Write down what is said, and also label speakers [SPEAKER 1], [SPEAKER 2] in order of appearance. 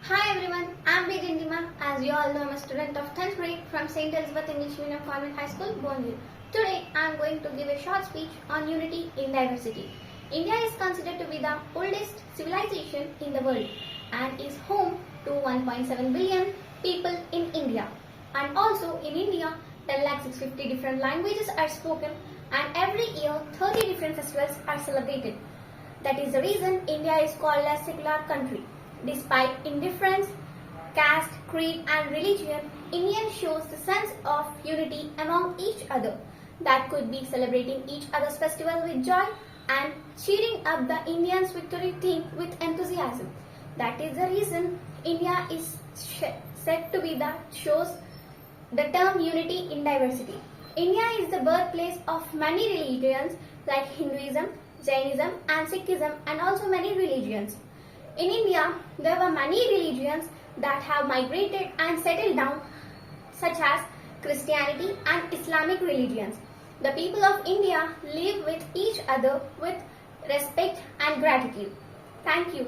[SPEAKER 1] Hi everyone, I'm DINDIMA. As you all know, I'm a student of 10th grade from St. Elizabeth English Medium Convent High School, Bonville. Today, I'm going to give a short speech on unity in diversity. India is considered to be the oldest civilization in the world and is home to 1.7 billion people in India. And also in India, 10,650 different languages are spoken and every year 30 different festivals are celebrated. That is the reason India is called a secular country. Despite indifference, caste, creed and religion, India shows the sense of unity among each other. That could be celebrating each other's festival with joy and cheering up the Indians' victory team with enthusiasm. That is the reason India is said to be the shows the term unity in diversity. India is the birthplace of many religions like Hinduism, Jainism and Sikhism and also many religions. In India, there were many religions that have migrated and settled down, such as Christianity and Islamic religions. The people of India live with each other with respect and gratitude. Thank you.